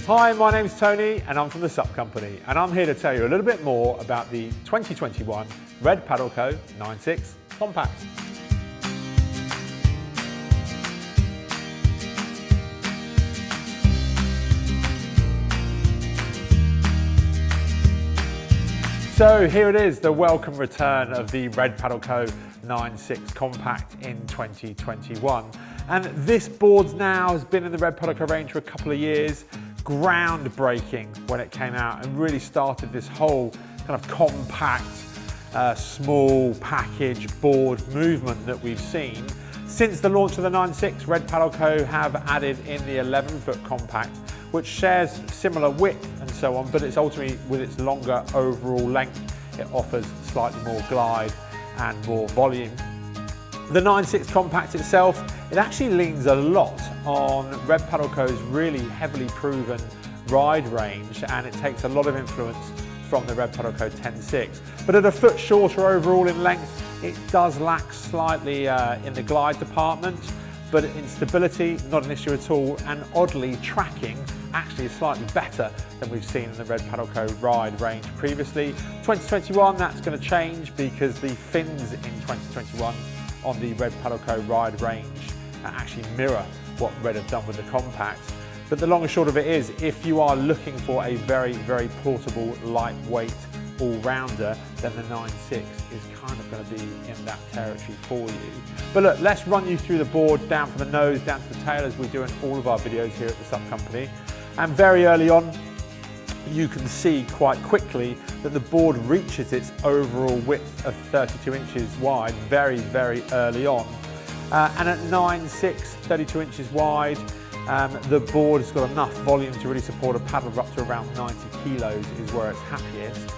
Hi, my name's Tony and I'm from the iSUP company, and I'm here to tell you a little bit more about the 2021 Red Paddle Co. 9.6 Compact. So here it is, the welcome return of the Red Paddle Co. 9.6 Compact in 2021. And this board now has been in the Red Paddle Co. range for a couple of years. Groundbreaking when it came out and really started this whole kind of compact, small package board movement that we've seen. Since the launch of the 9.6, Red Paddle Co. have added in the 11-foot compact, which shares similar width and so on, but it's ultimately, with its longer overall length, it offers slightly more glide and more volume. The 9.6 Compact itself, it actually leans a lot on Red Paddle Co.'s really heavily proven ride range, and it takes a lot of influence from the Red Paddle Co. 10.6. But at a foot shorter overall in length, it does lack slightly in the glide department, but in stability, not an issue at all, and oddly, tracking actually is slightly better than we've seen in the Red Paddle Co. ride range previously. 2021, that's going to change because the fins in 2021 on the Red Paddle Co. ride range actually mirror what Red have done with the Compact. But the long and short of it is, if you are looking for a very, very portable, lightweight all-rounder, then the 9.6 is kind of going to be in that territory for you. But look, let's run you through the board, down from the nose, down to the tail, as we do in all of our videos here at the iSUP company. And very early on, you can see quite quickly that the board reaches its overall width of 32 inches wide very, very early on. And at 9.6, 32 inches wide, the board has got enough volume to really support a paddle up to around 90 kilos is where it's happiest.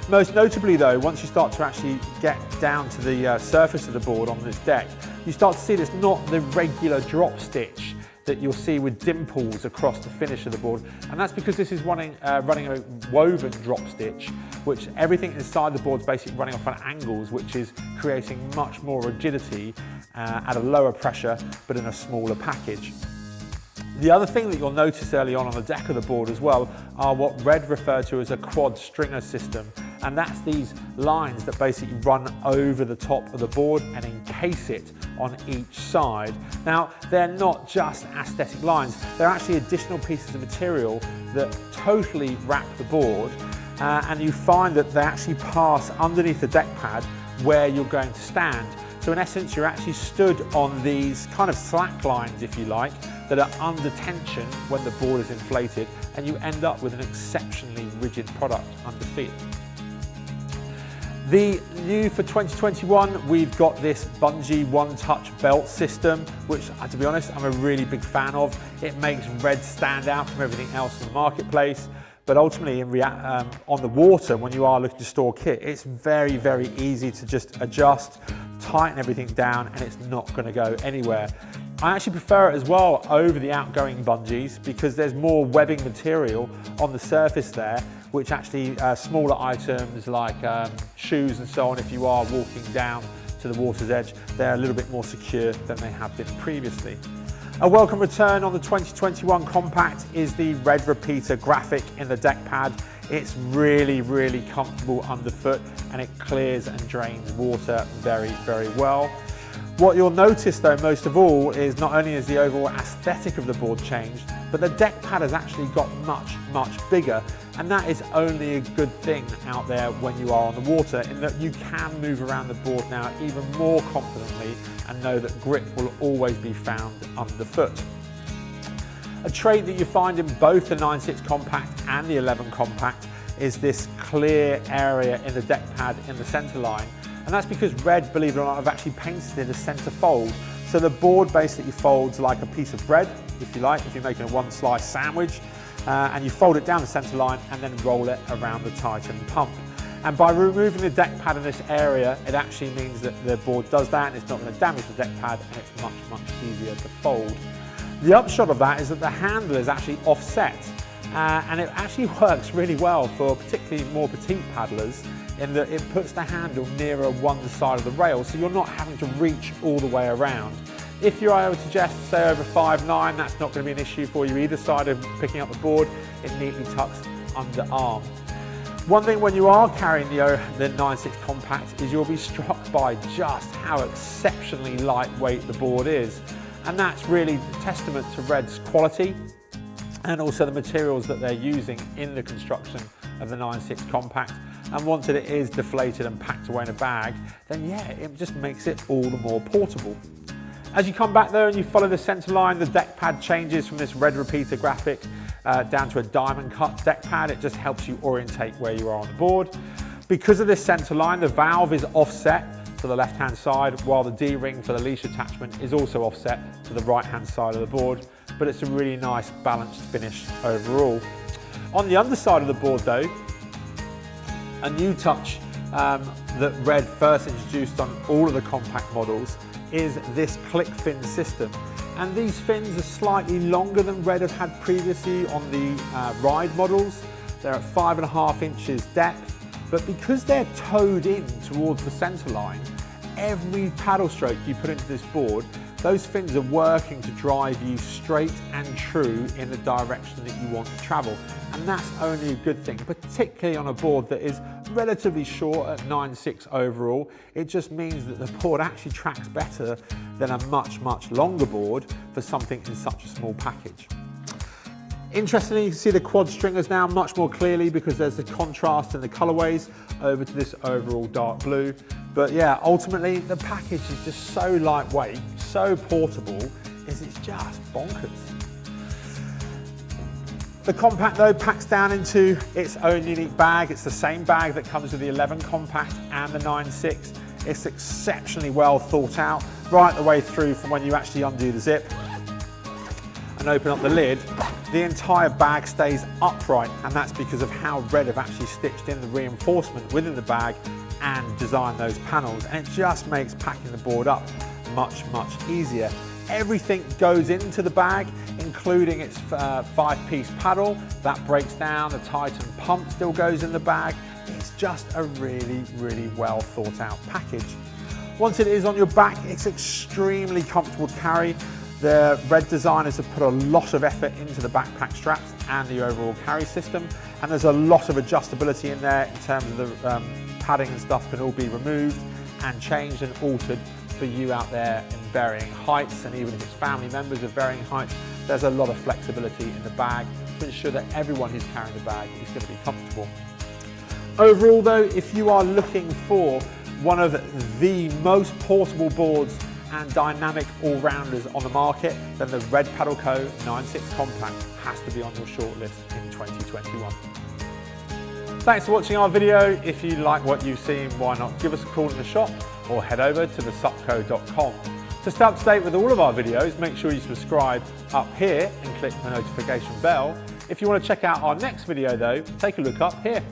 Most notably though, once you start to actually get down to the surface of the board on this deck, you start to see this not the regular drop stitch that you'll see with dimples across the finish of the board, and that's because this is running a woven drop stitch, which everything inside the board is basically running off on angles, which is creating much more rigidity at a lower pressure, but in a smaller package. The other thing that you'll notice early on the deck of the board as well are what Red refer to as a quad stringer system, and that's these lines that basically run over the top of the board and encase it on each side. Now, they're not just aesthetic lines, they're actually additional pieces of material that totally wrap the board, and you find that they actually pass underneath the deck pad where you're going to stand. So in essence, you're actually stood on these kind of slack lines, if you like, that are under tension when the board is inflated, and you end up with an exceptionally rigid product under feet. The new for 2021, we've got this bungee one-touch belt system, which, to be honest, I'm a really big fan of. It makes Red stand out from everything else in the marketplace. But ultimately, on the water, when you are looking to store kit, it's very, very easy to just adjust, tighten everything down, and it's not going to go anywhere. I actually prefer it as well over the outgoing bungees because there's more webbing material on the surface there, which actually smaller items like shoes and so on, if you are walking down to the water's edge, they're a little bit more secure than they have been previously. A welcome return on the 2021 Compact is the Red Repeater graphic in the deck pad. It's really, really comfortable underfoot, and it clears and drains water very, very well. What you'll notice though most of all is not only is the overall aesthetic of the board changed, but the deck pad has actually got much, much bigger, and that is only a good thing out there when you are on the water, in that you can move around the board now even more confidently and know that grip will always be found underfoot. A trait that you find in both the 9.6 Compact and the 11 Compact is this clear area in the deck pad in the centre line. And that's because Red, believe it or not, have actually painted it a centre fold. So the board basically folds like a piece of bread, if you like, if you're making a one-slice sandwich, and you fold it down the centre line and then roll it around the Titan pump. And by removing the deck pad in this area, it actually means that the board does that, and it's not going to damage the deck pad, and it's much, much easier to fold. The upshot of that is that the handle is actually offset, and it actually works really well for particularly more petite paddlers, in that it puts the handle nearer one side of the rail, so you're not having to reach all the way around. If you're able to just say over 5'9", that's not going to be an issue for you either side of picking up the board. It neatly tucks under arm. One thing when you are carrying the 9.6 compact is you'll be struck by just how exceptionally lightweight the board is. And that's really a testament to Red's quality and also the materials that they're using in the construction of the 9.6 compact. And once it is deflated and packed away in a bag, then yeah, it just makes it all the more portable. As you come back there and you follow the center line, the deck pad changes from this red repeater graphic down to a diamond cut deck pad. It just helps you orientate where you are on the board. Because of this center line, the valve is offset to the left hand side, while the D-ring for the leash attachment is also offset to the right hand side of the board, but it's a really nice balanced finish overall. On the underside of the board though, a new touch that Red first introduced on all of the compact models is this click fin system. And these fins are slightly longer than Red have had previously on the ride models. They're at 5.5 inches depth, but because they're towed in towards the center line, every paddle stroke you put into this board, those fins are working to drive you straight and true in the direction that you want to travel. And that's only a good thing, particularly on a board that is relatively short at 9.6 overall. It just means that the board actually tracks better than a much longer board for something in such a small package. Interestingly, you can see the quad stringers now much more clearly because there's the contrast in the colorways over to this overall dark blue. But yeah, ultimately the package is just so lightweight, so portable, it's just bonkers. The compact though packs down into its own unique bag. It's the same bag that comes with the 11 compact and the 9.6. It's exceptionally well thought out, right the way through from when you actually undo the zip and open up the lid. The entire bag stays upright, and that's because of how Red have actually stitched in the reinforcement within the bag and designed those panels, and it just makes packing the board up much easier. Everything goes into the bag, including its 5-piece paddle. That breaks down. The Titan pump still goes in the bag. It's just a really well thought out package. Once it is on your back, it's extremely comfortable to carry. The Red designers have put a lot of effort into the backpack straps and the overall carry system, and there's a lot of adjustability in there in terms of the padding and stuff can all be removed and changed and altered for you out there in varying heights, and even if it's family members of varying heights, there's a lot of flexibility in the bag to ensure that everyone who's carrying the bag is going to be comfortable. Overall though, if you are looking for one of the most portable boards and dynamic all-rounders on the market, then the Red Paddle Co. 9.6 Compact has to be on your shortlist in 2021. Thanks for watching our video. If you like what you've seen, why not give us a call in the shop or head over to theSUPco.com. To stay up to date with all of our videos, make sure you subscribe up here and click the notification bell. If you want to check out our next video though, take a look up here.